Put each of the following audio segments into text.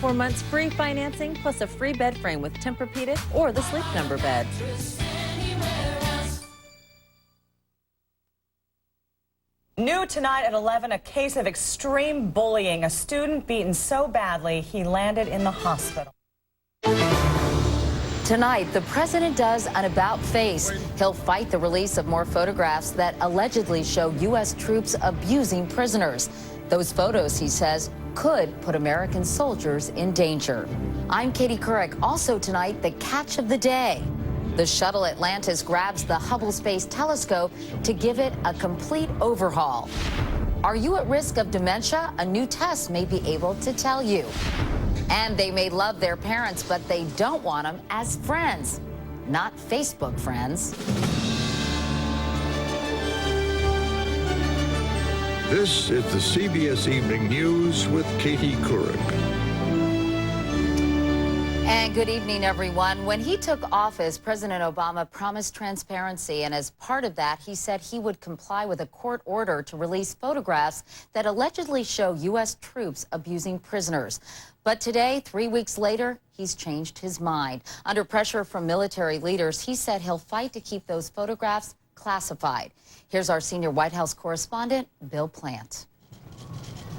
24 months free financing plus a free bed frame with Tempur-Pedic or the Sleep Number bed. New tonight at 11, a case of extreme bullying. A student beaten so badly he landed in the hospital. Tonight, the president does an about-face. He'll fight the release of more photographs that allegedly show U.S. troops abusing prisoners. Those photos, he says, could put American soldiers in danger. I'm Katie Couric. Also tonight, the catch of the day. The shuttle Atlantis grabs the Hubble Space Telescope to give it a complete overhaul. Are you at risk of dementia? A new test may be able to tell you. And they may love their parents, but they don't want them as friends, not Facebook friends. This is the CBS Evening News with Katie Couric. And good evening, everyone. When he took office, President Obama promised transparency, and as part of that, he said he would comply with a court order to release photographs that allegedly show U.S. troops abusing prisoners. But today, 3 weeks later, he's changed his mind. Under pressure from military leaders, he said he'll fight to keep those photographs classified. Here's our senior White House correspondent, Bill Plant.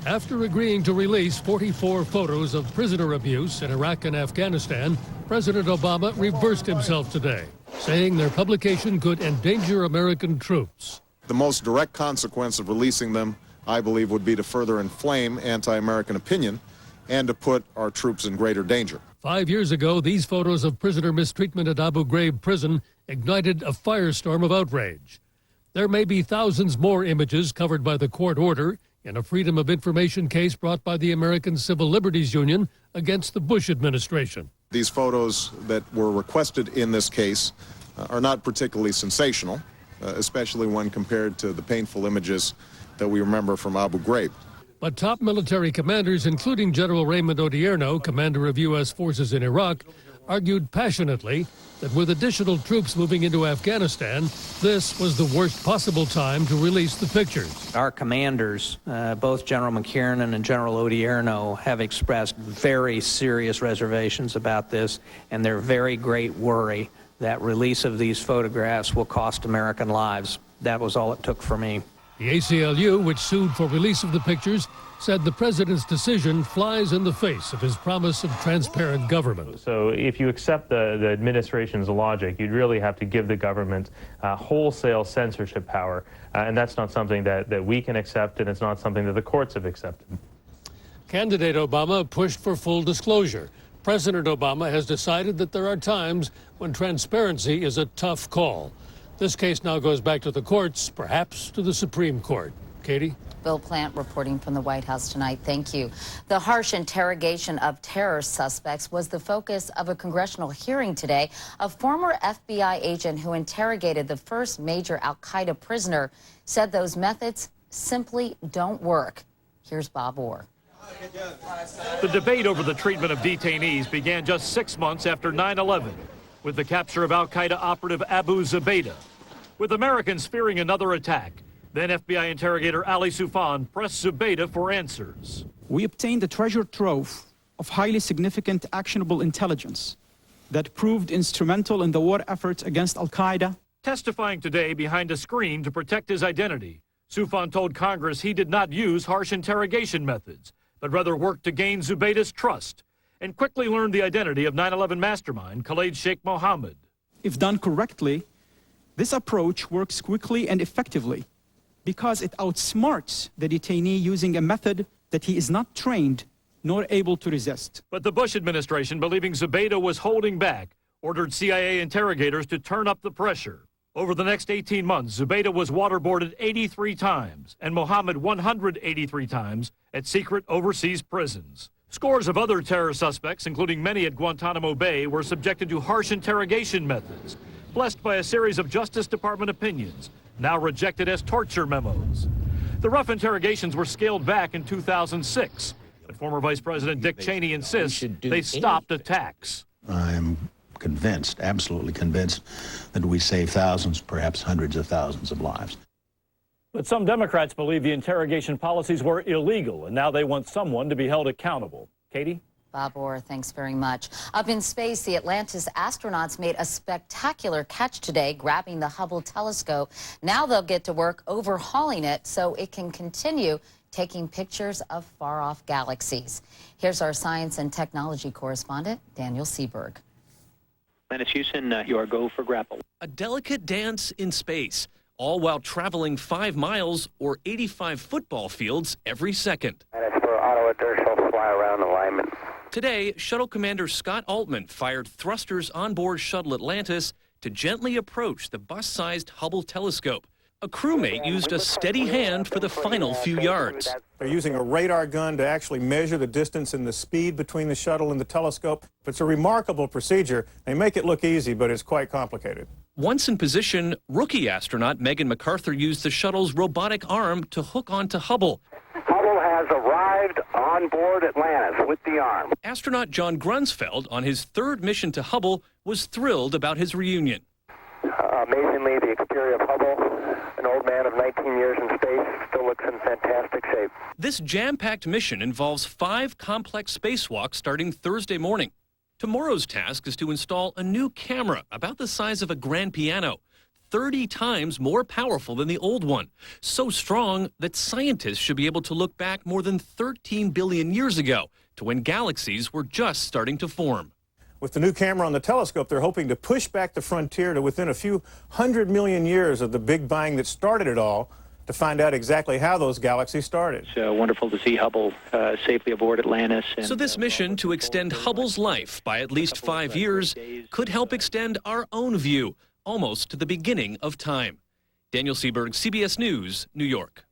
After agreeing to release 44 photos of prisoner abuse in Iraq and Afghanistan, President Obama reversed himself today, saying their publication could endanger American troops. The most direct consequence of releasing them, I believe, would be to further inflame anti-American opinion and to put our troops in greater danger. 5 years ago, these photos of prisoner mistreatment at Abu Ghraib prison ignited a firestorm of outrage. There may be thousands more images covered by the court order in a Freedom of Information case brought by the American Civil Liberties Union against the Bush administration. These photos that were requested in this case are not particularly sensational, especially when compared to the painful images that we remember from Abu Ghraib. But top military commanders, including General Raymond Odierno, commander of U.S. forces in Iraq, argued passionately that with additional troops moving into Afghanistan, this was the worst possible time to release the pictures. Our commanders, both General McKiernan and General Odierno, have expressed very serious reservations about this, and their very great worry that release of these photographs will cost American lives. That was all it took for me. The ACLU, which sued for release of the pictures, said the president's decision flies in the face of his promise of transparent government. So if you accept the administration's logic, you'd really have to give the government wholesale censorship power, and that's not something that we can accept, and it's not something that the courts have accepted. Candidate Obama pushed for full disclosure. President Obama has decided that there are times when transparency is a tough call. This case now goes back to the courts, perhaps to the Supreme Court. Katie? Bill Plant reporting from the White House tonight. Thank you. The harsh interrogation of terror suspects was the focus of a congressional hearing today. A former FBI agent who interrogated the first major al-Qaeda prisoner said those methods simply don't work. Here's Bob Orr. The debate over the treatment of detainees began just 6 months after 9/11, with the capture of al-Qaeda operative Abu Zubaydah. With Americans fearing another attack, then FBI interrogator Ali Soufan pressed Zubaydah for answers. We obtained a treasure trove of highly significant actionable intelligence that proved instrumental in the war efforts against al-Qaeda. Testifying today behind a screen to protect his identity, Soufan told Congress he did not use harsh interrogation methods, but rather worked to gain Zubaydah's trust and quickly learned the identity of 9/11 mastermind Khalid Sheikh Mohammed. If done correctly, this approach works quickly and effectively because it outsmarts the detainee using a method that he is not trained nor able to resist. But the Bush administration, believing Zubaydah was holding back, ordered CIA interrogators to turn up the pressure. Over the next 18 months, Zubaydah was waterboarded 83 times and Mohammed 183 times at secret overseas prisons. Scores of other terror suspects, including many at Guantanamo Bay, were subjected to harsh interrogation methods, blessed by a series of Justice Department opinions, now rejected as torture memos. The rough interrogations were scaled back in 2006, but former Vice President Dick Cheney insists they stopped attacks. I am convinced, absolutely convinced, that we save thousands, perhaps hundreds of thousands of lives. But some Democrats believe the interrogation policies were illegal, and now they want someone to be held accountable. Katie? Bob Orr, thanks very much. Up in space, the Atlantis astronauts made a spectacular catch today, grabbing the Hubble telescope. Now they'll get to work overhauling it so it can continue taking pictures of far-off galaxies. Here's our science and technology correspondent, Daniel Seberg. Lennis Houston, your go for grapple. A delicate dance in space, all while traveling 5 miles or 85 football fields every second. And it's for auto inertial fly around alignment. Today, Shuttle Commander Scott Altman fired thrusters on board Shuttle Atlantis to gently approach the bus-sized Hubble telescope. A crewmate used a steady hand for the final few yards. They're using a radar gun to actually measure the distance and the speed between the shuttle and the telescope. It's a remarkable procedure. They make it look easy, but it's quite complicated. Once in position, rookie astronaut Megan MacArthur used the shuttle's robotic arm to hook onto Hubble. Hubble has arrived on board Atlantis with the arm. Astronaut John Grunsfeld, on his 3rd mission to Hubble, was thrilled about his reunion. Amazingly, the exterior of Hubble, an old man of 19 years in space, still looks in fantastic shape. This jam-packed mission involves 5 complex spacewalks starting Thursday morning. Tomorrow's task is to install a new camera about the size of a grand piano, 30 times more powerful than the old one, so strong that scientists should be able to look back more than 13 billion years ago to when galaxies were just starting to form. With the new camera on the telescope, they're hoping to push back the frontier to within a few 100 million years of the Big Bang that started it all, to find out exactly how those galaxies started. It's wonderful to see Hubble safely aboard Atlantis. So this mission to extend Hubble's life by at least 5 years could help extend our own view, almost to the beginning of time. Daniel Seberg, CBS News, New York.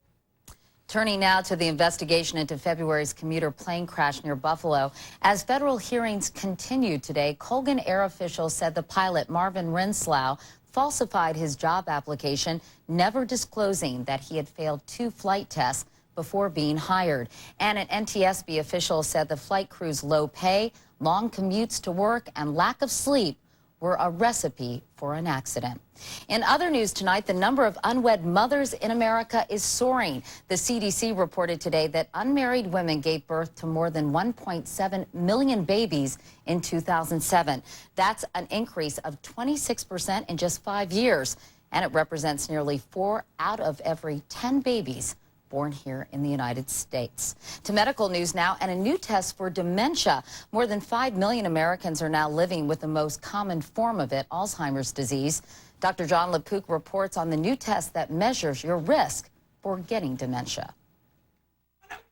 Turning now to the investigation into February's commuter plane crash near Buffalo. As federal hearings continued today, Colgan Air officials said the pilot, Marvin Renslau, falsified his job application, never disclosing that he had failed 2 flight tests before being hired. And an NTSB official said the flight crew's low pay, long commutes to work, and lack of sleep were a recipe for an accident. In other news tonight, the number of unwed mothers in America is soaring. The CDC reported today that unmarried women gave birth to more than 1.7 million babies in 2007. That's an increase of 26% in just 5 years, and it represents nearly 4 out of every 10 babies born here in the United States. To medical news now, and a new test for dementia. More than 5 million Americans are now living with the most common form of it, Alzheimer's disease. Dr. John LaPook reports on the new test that measures your risk for getting dementia.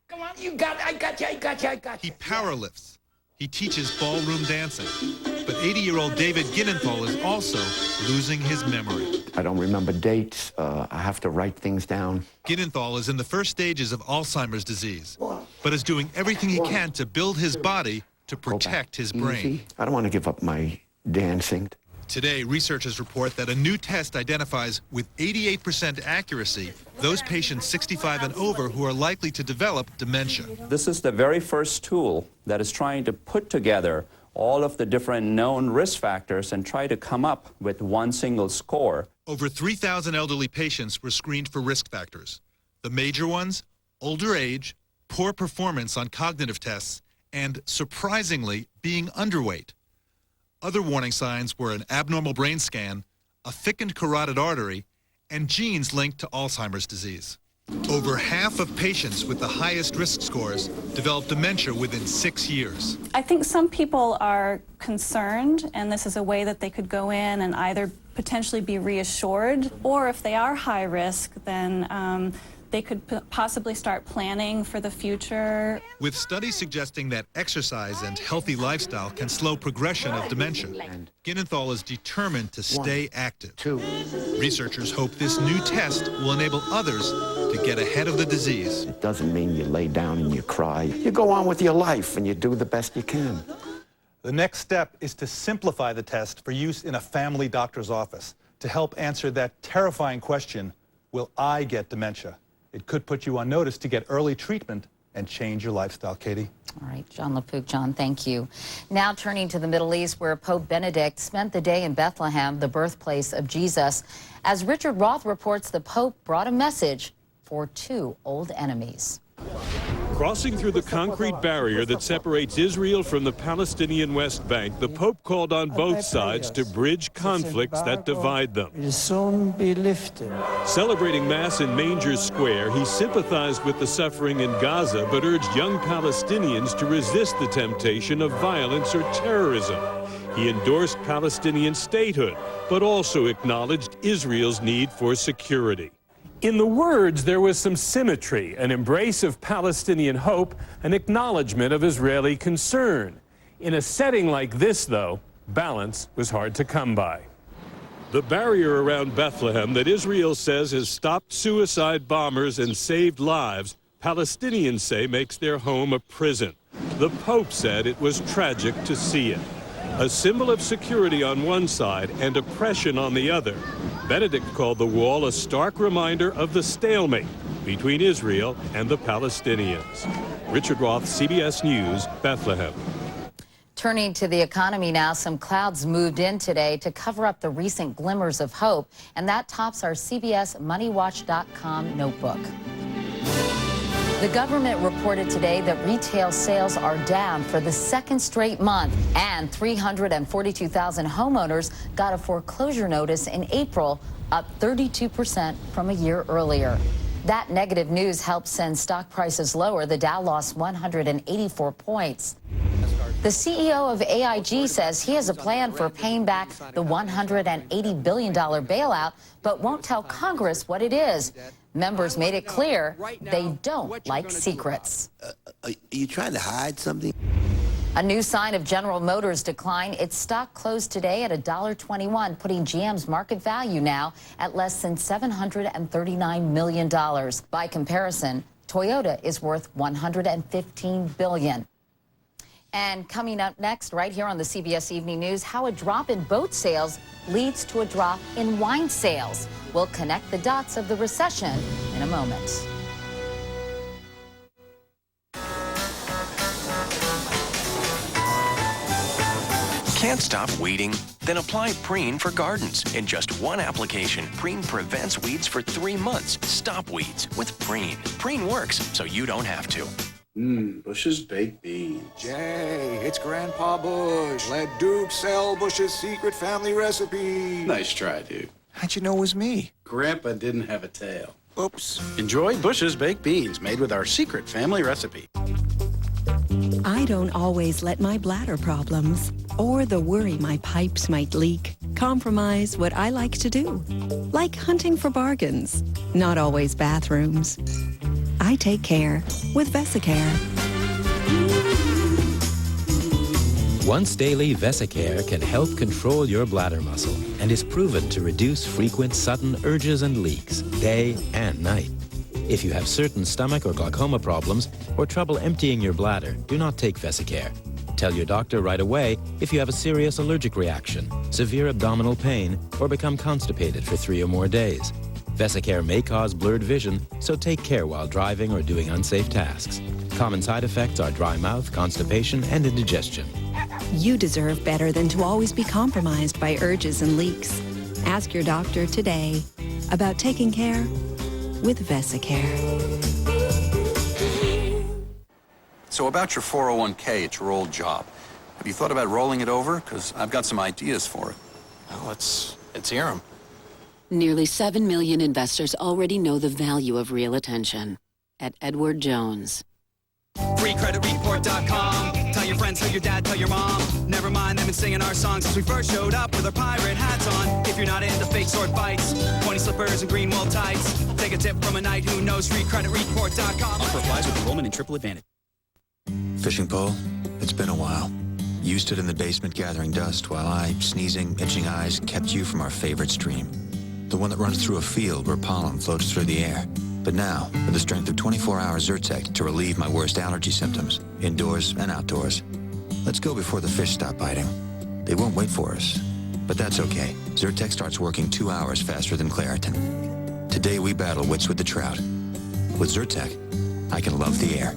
Come on, you got it. I got you. He powerlifts. He teaches ballroom dancing. But 80-year-old David Ginenthal is also losing his memory. I don't remember dates. I have to write things down. Ginenthal is in the first stages of Alzheimer's disease, but is doing everything he can to build his body to protect his brain. Easy. I don't want to give up my dancing. Today, researchers report that a new test identifies with 88% accuracy those patients 65 and over who are likely to develop dementia. This is the very first tool that is trying to put together all of the different known risk factors and try to come up with one single score. Over 3,000 elderly patients were screened for risk factors. The major ones: older age, poor performance on cognitive tests, and, surprisingly, being underweight. Other warning signs were an abnormal brain scan, a thickened carotid artery, and genes linked to Alzheimer's disease. Over half of patients with the highest risk scores develop dementia within 6 years. I think some people are concerned, and this is a way that they could go in and either potentially be reassured, or if they are high risk, then they could possibly start planning for the future. With studies suggesting that exercise and healthy lifestyle can slow progression of dementia, Ginenthal is determined to stay active. Researchers hope this new test will enable others to get ahead of the disease. It doesn't mean you lay down and you cry. You go on with your life and you do the best you can. The next step is to simplify the test for use in a family doctor's office to help answer that terrifying question, will I get dementia? It could put you on notice to get early treatment and change your lifestyle, Katie. All right, John LaPook. John, thank you. Now turning to the Middle East, where Pope Benedict spent the day in Bethlehem, the birthplace of Jesus. As Richard Roth reports, the Pope brought a message for 2 old enemies. Crossing through the concrete barrier that separates Israel from the Palestinian West Bank, the Pope called on both sides to bridge conflicts that divide them. Will soon be lifted. Celebrating Mass in Manger Square, he sympathized with the suffering in Gaza, but urged young Palestinians to resist the temptation of violence or terrorism. He endorsed Palestinian statehood, but also acknowledged Israel's need for security. In the words, there was some symmetry, an embrace of Palestinian hope, an acknowledgement of Israeli concern. In a setting like this, though, balance was hard to come by. The barrier around Bethlehem that Israel says has stopped suicide bombers and saved lives, Palestinians say makes their home a prison. The Pope said it was tragic to see it. A symbol of security on one side and oppression on the other. Benedict called the wall a stark reminder of the stalemate between Israel and the Palestinians. Richard Roth, CBS News, Bethlehem. Turning to the economy now, some clouds moved in today to cover up the recent glimmers of hope, and that tops our CBS MoneyWatch.com notebook. The government reported today that retail sales are down for the second straight month, and 342,000 homeowners got a foreclosure notice in April, up 32% from a year earlier. That negative news helped send stock prices lower. The Dow lost 184 points. The CEO of AIG says he has a plan for paying back the $180 billion bailout, but won't tell Congress what it is. Members made it clear they don't like secrets. Are you trying to hide something? A new sign of General Motors' decline. Its stock closed today at $1.21, putting GM's market value now at less than $739 million. By comparison, Toyota is worth $115 billion. And coming up next, right here on the CBS Evening News, how a drop in boat sales leads to a drop in wine sales. We'll connect the dots of the recession in a moment. Can't stop weeding? Then apply Preen for gardens. In just one application, Preen prevents weeds for 3 months. Stop weeds with Preen. Preen works so you don't have to. Bush's baked beans. Jay, it's Grandpa Bush. Let Duke sell Bush's secret family recipe. Nice try, Duke. How'd you know it was me? Grandpa didn't have a tail. Oops. Enjoy Bush's baked beans made with our secret family recipe. I don't always let my bladder problems or the worry my pipes might leak compromise what I like to do, like hunting for bargains, not always bathrooms. I take care with Vesicare. Once daily Vesicare can help control your bladder muscle and is proven to reduce frequent sudden urges and leaks day and night. If you have certain stomach or glaucoma problems or trouble emptying your bladder, do not take Vesicare. Tell your doctor right away if you have a serious allergic reaction, severe abdominal pain, or become constipated for 3 or more days. Vesicare may cause blurred vision, so take care while driving or doing unsafe tasks. Common side effects are dry mouth, constipation, and indigestion. You deserve better than to always be compromised by urges and leaks. Ask your doctor today about taking care with Vesicare. So about your 401k, it's your old job. Have you thought about rolling it over? Because I've got some ideas for it. Well, let's hear them. Nearly 7 million investors already know the value of real attention. At Edward Jones. FreeCreditReport.com. Tell your friends, tell your dad, tell your mom. Never mind, they've been singing our songs since we first showed up with our pirate hats on. If you're not into fake sword fights, pointy slippers and green wool tights, take a tip from a knight who knows. FreeCreditReport.com. Offer applies with enrollment in Triple Advantage. Fishing pole? It's been a while. You stood in the basement gathering dust while I, sneezing, itching eyes, kept you from our favorite stream. The one that runs through a field where pollen floats through the air. But now, with the strength of 24-hour Zyrtec to relieve my worst allergy symptoms, indoors and outdoors. Let's go before the fish stop biting. They won't wait for us, but that's okay. Zyrtec starts working 2 hours faster than Claritin. Today we battle wits with the trout. With Zyrtec, I can love the air.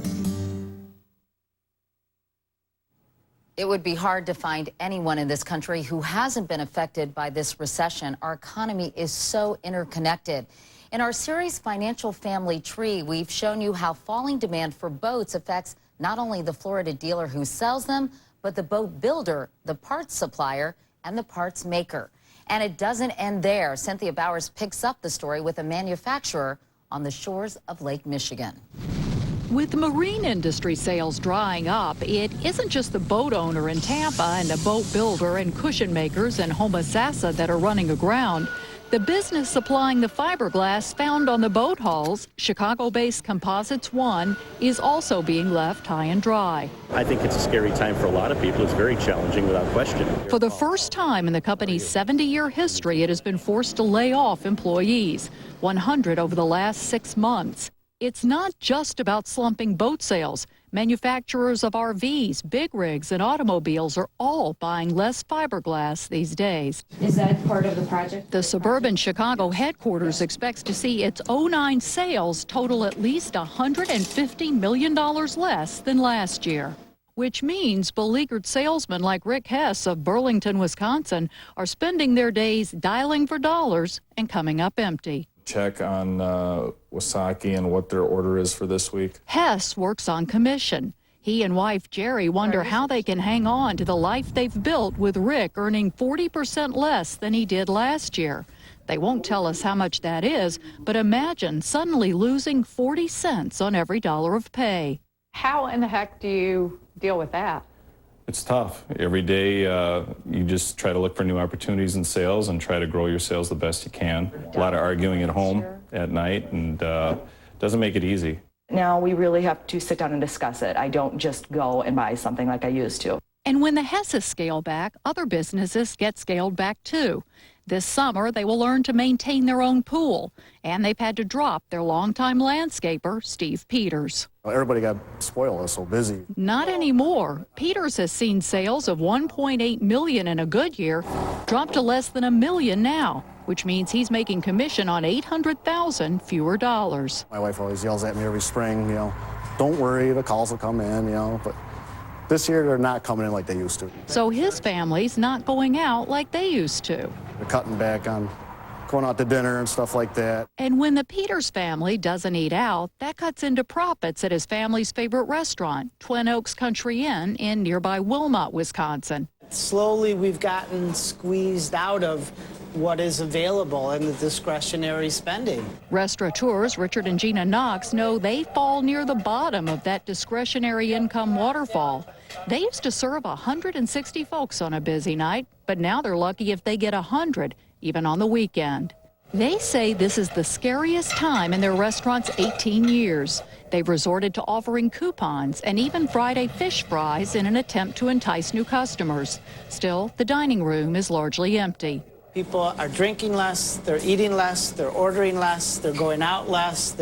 It would be hard to find anyone in this country who hasn't been affected by this recession. Our economy is so interconnected. In our series Financial Family Tree, we've shown you how falling demand for boats affects not only the Florida dealer who sells them, but the boat builder, the parts supplier, and the parts maker. And it doesn't end there. Cynthia Bowers picks up the story with a manufacturer on the shores of Lake Michigan. With marine industry sales drying up, it isn't just the boat owner in Tampa and the boat builder and cushion makers in Homosassa that are running aground. The business supplying the fiberglass found on the boat hulls, Chicago-based Composites One, is also being left high and dry. I think it's a scary time for a lot of people. It's very challenging without question. For the first time in the company's 70-year history, it has been forced to lay off employees, 100 over the last 6 months. It's not just about slumping boat sales. Manufacturers of RVs, big rigs, and automobiles are all buying less fiberglass these days. Is that part of the project? The suburban Chicago headquarters expects to see its 2009 sales total at least $150 million less than last year, which means beleaguered salesmen like Rick Hess of Burlington, Wisconsin, are spending their days dialing for dollars and coming up empty. Check on Wasaki and what their order is for this week. Hess works on commission. He and wife Jerry wonder how they can hang on to the life they've built with Rick earning 40% less than he did last year. They won't tell us how much that is, but imagine suddenly losing 40 cents on every dollar of pay. How in the heck do you deal with that? It's tough. Every day you just try to look for new opportunities in sales and try to grow your sales the best you can. A lot of arguing at home at night, and doesn't make it easy. Now we really have to sit down and discuss it. I don't just go and buy something like I used to. And when the Hesses scale back, other businesses get scaled back too. This summer, they will learn to maintain their own pool, and they've had to drop their longtime landscaper, Steve Peters. Everybody got spoiled. I was so busy. Not anymore. Peters has seen sales of $1.8 million in a good year drop to less than $1 million now, which means he's making commission on $800,000 fewer dollars. My wife always yells at me every spring, don't worry, the calls will come in, but this year they're not coming in like they used to. So his family's not going out like they used to. They're cutting back on going out to dinner and stuff like that. And when the Peters family doesn't eat out, that cuts into profits at his family's favorite restaurant, Twin Oaks Country Inn in nearby Wilmot, Wisconsin. Slowly we've gotten squeezed out of what is available in the discretionary spending. Restaurateurs Richard and Gina Knox know they fall near the bottom of that discretionary income waterfall. They used to serve 160 folks on a busy night, but now they're lucky if they get 100, even on the weekend. They say this is the scariest time in their restaurant's 18 years. They've resorted to offering coupons and even Friday fish fries in an attempt to entice new customers. Still, the dining room is largely empty. People are drinking less, they're eating less, they're ordering less, they're going out less,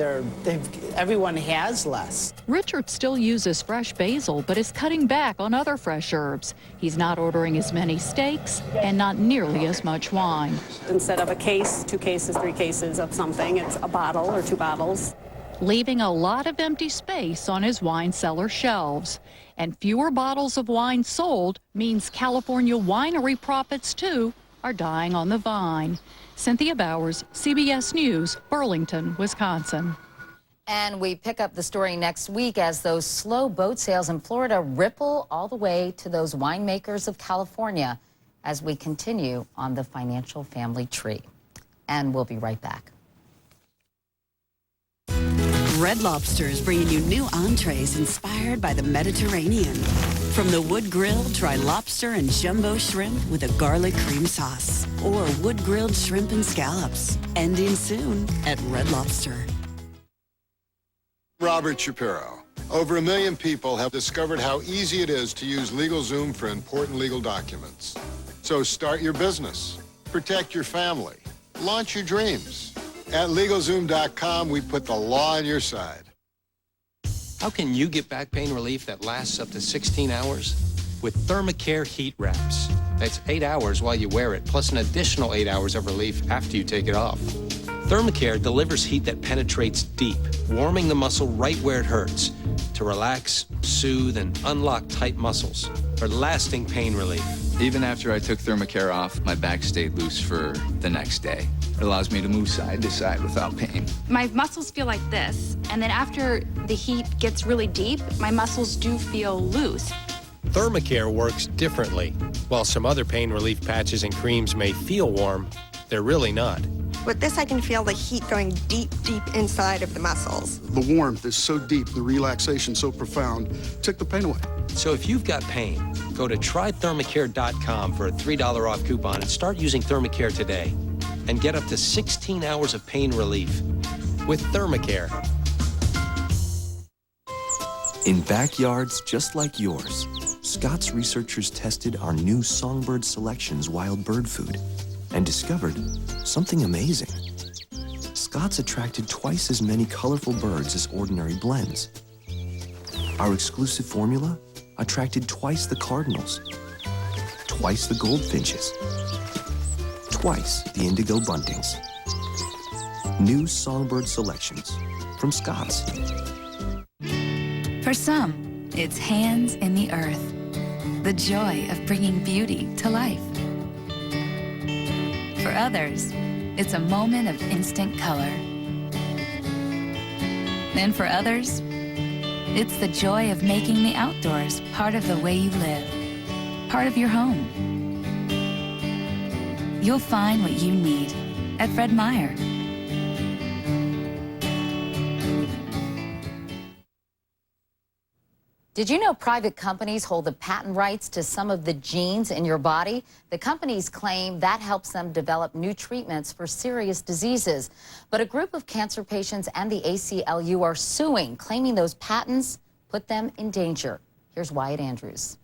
everyone has less. Richard still uses fresh basil, but is cutting back on other fresh herbs. He's not ordering as many steaks and not nearly as much wine. Instead of a case, 2 cases, 3 cases of something, it's a bottle or 2 bottles. Leaving a lot of empty space on his wine cellar shelves. And fewer bottles of wine sold means California winery profits, too, are dying on the vine. Cynthia Bowers, CBS News, Burlington, Wisconsin. And we pick up the story next week as those slow boat sales in Florida ripple all the way to those winemakers of California as we continue on the Financial Family Tree. And we'll be right back. Red Lobster is bringing you new entrees inspired by the Mediterranean. From the wood grilled, try lobster and jumbo shrimp with a garlic cream sauce. Or wood grilled shrimp and scallops. Ending soon at Red Lobster. Robert Shapiro. Over 1 million people have discovered how easy it is to use LegalZoom for important legal documents. So start your business, protect your family, launch your dreams. At LegalZoom.com, we put the law on your side. How can you get back pain relief that lasts up to 16 hours? With ThermaCare heat wraps. That's 8 hours while you wear it, plus an additional 8 hours of relief after you take it off. ThermaCare delivers heat that penetrates deep, warming the muscle right where it hurts to relax, soothe, and unlock tight muscles for lasting pain relief. Even after I took ThermaCare off, my back stayed loose for the next day. It allows me to move side to side without pain. My muscles feel like this, and then after the heat gets really deep, my muscles do feel loose. Thermacare works differently. While some other pain relief patches and creams may feel warm, they're really not. With this, I can feel the heat going deep, deep inside of the muscles. The warmth is so deep, the relaxation so profound, took the pain away. So if you've got pain, go to trythermacare.com for a $3 off coupon and start using Thermacare today. And get up to 16 hours of pain relief with Thermacare. In backyards just like yours, Scott's researchers tested our new Songbird Selections wild bird food and discovered something amazing. Scott's attracted twice as many colorful birds as ordinary blends. Our exclusive formula attracted twice the cardinals, twice the goldfinches, twice the indigo buntings. New Songbird Selections from Scott's. For some, it's hands in the earth, the joy of bringing beauty to life. For others, it's a moment of instant color. And for others, it's the joy of making the outdoors part of the way you live, part of your home. You'll find what you need at Fred Meyer. Did you know private companies hold the patent rights to some of the genes in your body? The companies claim that helps them develop new treatments for serious diseases. But a group of cancer patients and the ACLU are suing, claiming those patents put them in danger. Here's Wyatt Andrews.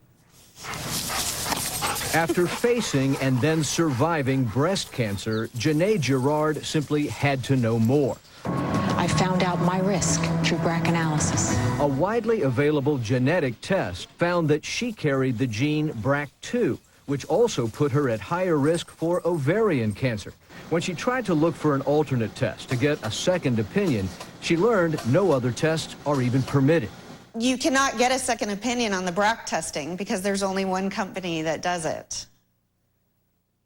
After facing and then surviving breast cancer, Janae Girard simply had to know more. I found out my risk through BRCA analysis. A widely available genetic test found that she carried the gene BRCA2, which also put her at higher risk for ovarian cancer. When she tried to look for an alternate test to get a second opinion, she learned no other tests are even permitted. You cannot get a second opinion on the BRCA testing because there's only one company that does it.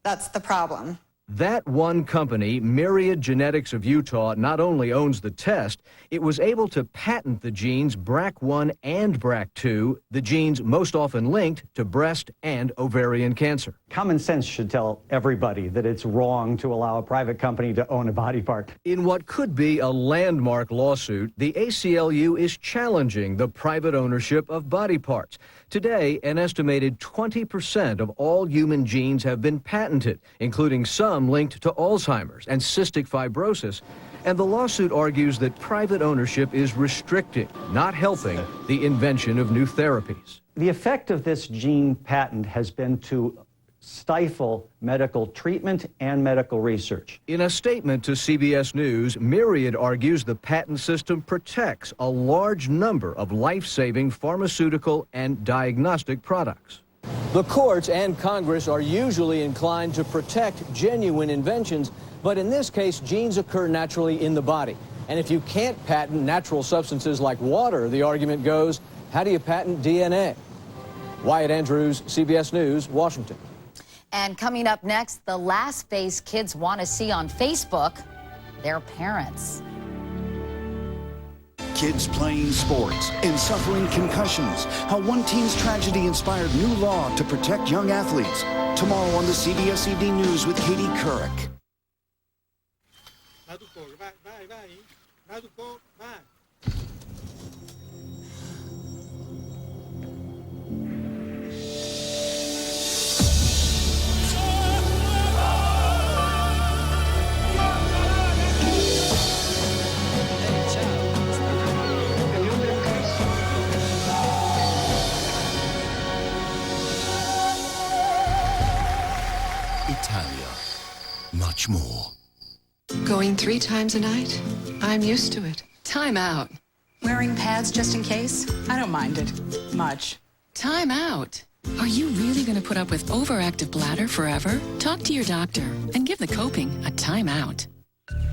That's the problem. That one company, Myriad Genetics of Utah, not only owns the test, it was able to patent the genes BRCA1 and BRCA2, the genes most often linked to breast and ovarian cancer. Common sense should tell everybody that it's wrong to allow a private company to own a body part. In what could be a landmark lawsuit, the ACLU is challenging the private ownership of body parts. Today, an estimated 20% of all human genes have been patented, including some linked to Alzheimer's and cystic fibrosis. And the lawsuit argues that private ownership is restricting, not helping, the invention of new therapies. The effect of this gene patent has been to stifle medical treatment and medical research. In a statement to CBS News, Myriad argues the patent system protects a large number of life-saving pharmaceutical and diagnostic products. The courts and Congress are usually inclined to protect genuine inventions, but in this case, genes occur naturally in the body. And if you can't patent natural substances like water, the argument goes, how do you patent DNA? Wyatt Andrews, CBS News, Washington. And coming up next, the last face kids want to see on Facebook, their parents. Kids playing sports and suffering concussions. How one teen's tragedy inspired new law to protect young athletes. Tomorrow on the CBS Evening News with Katie Couric. Italia. Much more. Going 3 times a night? I'm used to it. Time out. Wearing pads just in case? I don't mind it much. Time out. Are you really going to put up with overactive bladder forever? Talk to your doctor and give the coping a time out.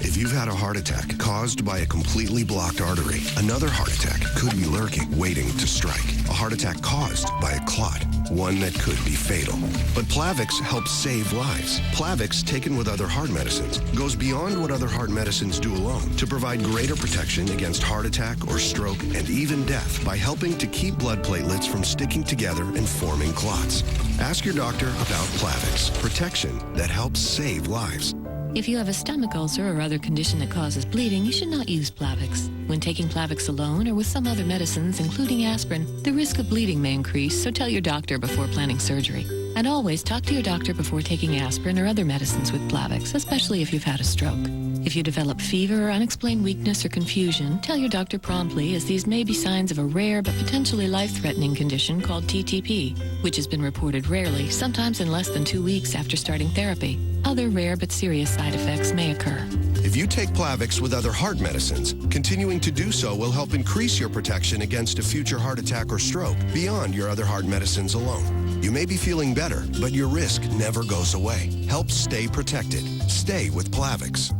If you've had a heart attack caused by a completely blocked artery, another heart attack could be lurking, waiting to strike. A heart attack caused by a clot, one that could be fatal. But Plavix helps save lives. Plavix, taken with other heart medicines, goes beyond what other heart medicines do alone to provide greater protection against heart attack or stroke and even death by helping to keep blood platelets from sticking together and forming clots. Ask your doctor about Plavix, protection that helps save lives. If you have a stomach ulcer or other condition that causes bleeding, you should not use Plavix. When taking Plavix alone or with some other medicines, including aspirin, the risk of bleeding may increase, so tell your doctor before planning surgery. And always talk to your doctor before taking aspirin or other medicines with Plavix, especially if you've had a stroke. If you develop fever or unexplained weakness or confusion, tell your doctor promptly, as these may be signs of a rare but potentially life-threatening condition called TTP, which has been reported rarely, sometimes in less than 2 weeks after starting therapy. Other rare but serious side effects may occur. If you take Plavix with other heart medicines, continuing to do so will help increase your protection against a future heart attack or stroke beyond your other heart medicines alone. You may be feeling better, but your risk never goes away. Help stay protected. Stay with Plavix.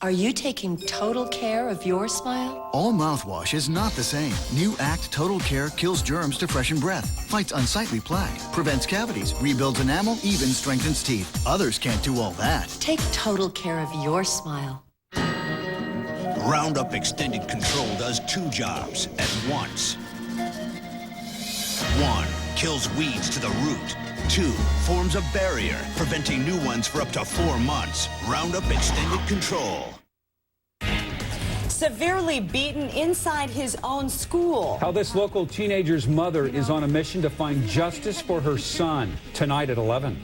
Are you taking total care of your smile? All mouthwash is not the same. New Act Total Care kills germs to freshen breath, fights unsightly plaque, prevents cavities, rebuilds enamel, even strengthens teeth. Others can't do all that. Take total care of your smile. Roundup Extended Control does 2 jobs at once. 1. Kills weeds to the root. 2. Forms a barrier, preventing new ones for up to 4 months. Roundup Extended Control. Severely beaten inside his own school. How this local teenager's mother is on a mission to find justice for her son. Tonight at 11.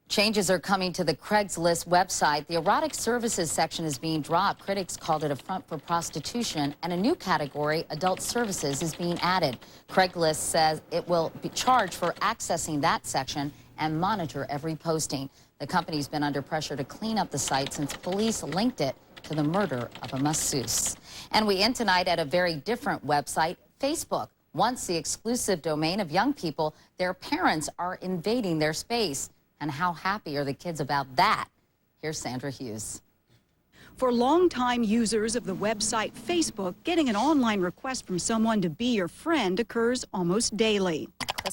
Changes are coming to the Craigslist website. The erotic services section is being dropped. Critics called it a front for prostitution, and a new category, adult services, is being added. Craigslist says it will be charged for accessing that section and monitor every posting. The company's been under pressure to clean up the site since police linked it to the murder of a masseuse. And we end tonight at a very different website, Facebook. Once the exclusive domain of young people, their parents are invading their space. And how happy are the kids about that? Here's Sandra Hughes. For longtime users of the website Facebook, getting an online request from someone to be your friend occurs almost daily.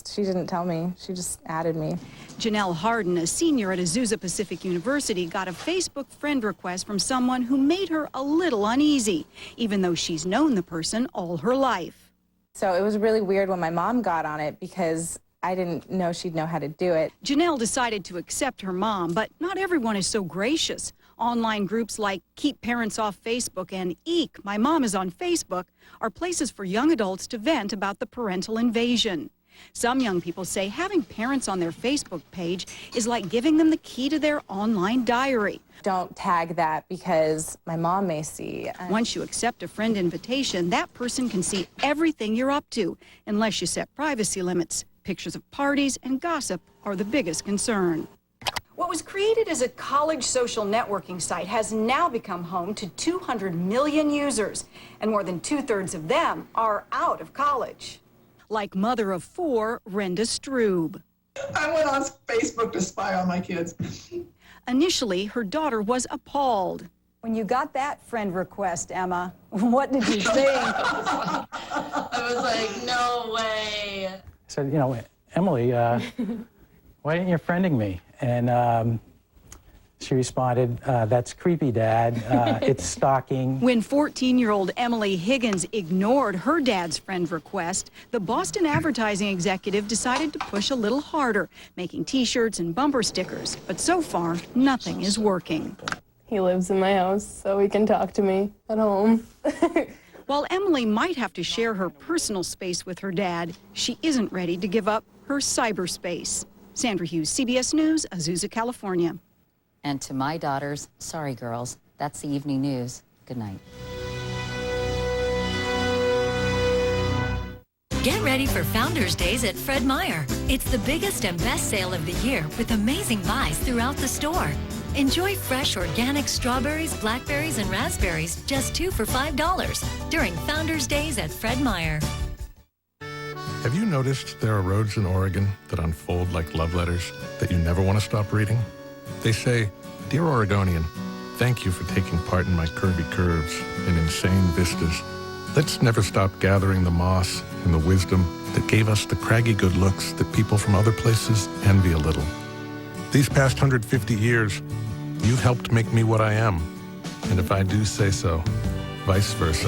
She didn't tell me. She just added me. Janelle Harden, a senior at Azusa Pacific University, got a Facebook friend request from someone who made her a little uneasy, even though she's known the person all her life. So it was really weird when my mom got on it because I didn't know she'd know how to do it. Janelle decided to accept her mom, but not everyone is so gracious. Online groups like Keep Parents Off Facebook and Eek, My Mom is on Facebook, are places for young adults to vent about the parental invasion. Some young people say having parents on their Facebook page is like giving them the key to their online diary. Don't tag that because my mom may see. Once you accept a friend invitation, that person can see everything you're up to, unless you set privacy limits. Pictures of parties and gossip are the biggest concern. What was created as a college social networking site has now become home to 200 million users, and more than 2/3 of them are out of college. Like mother of 4, Renda Strube. I went on Facebook to spy on my kids. Initially, her daughter was appalled. When you got that friend request, Emma, what did you think? I was like, no way. I said, you know, Emily, why didn't you friending me? And she responded, that's creepy, Dad. It's stalking. When 14-year-old Emily Higgins ignored her dad's friend request, the Boston advertising executive decided to push a little harder, making T-shirts and bumper stickers. But so far, nothing is working. He lives in my house, so he can talk to me at home. While Emily might have to share her personal space with her dad, she isn't ready to give up her cyberspace. Sandra Hughes, CBS News, Azusa, California. And to my daughters, sorry girls, that's the evening news. Good night. Get ready for Founders Days at Fred Meyer. It's the biggest and best sale of the year with amazing buys throughout the store. Enjoy fresh organic strawberries, blackberries, and raspberries, just 2 for $5 during Founders Days at Fred Meyer. Have you noticed there are roads in Oregon that unfold like love letters that you never want to stop reading? They say, Dear Oregonian, Thank you for taking part in my curvy curves and insane vistas. Let's never stop gathering the moss and the wisdom that gave us the craggy good looks that people from other places envy a little. These past 150 years, you've helped make me what I am. And if I do say so, vice versa.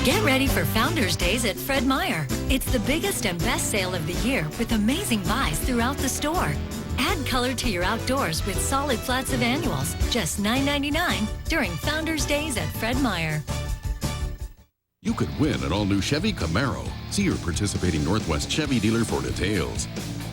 Get ready for Founders Days at Fred Meyer. It's the biggest and best sale of the year with amazing buys throughout the store. Add color to your outdoors with solid flats of annuals, just $9.99 during Founders Days at Fred Meyer. You could win an all-new Chevy Camaro. See your participating Northwest Chevy dealer for details.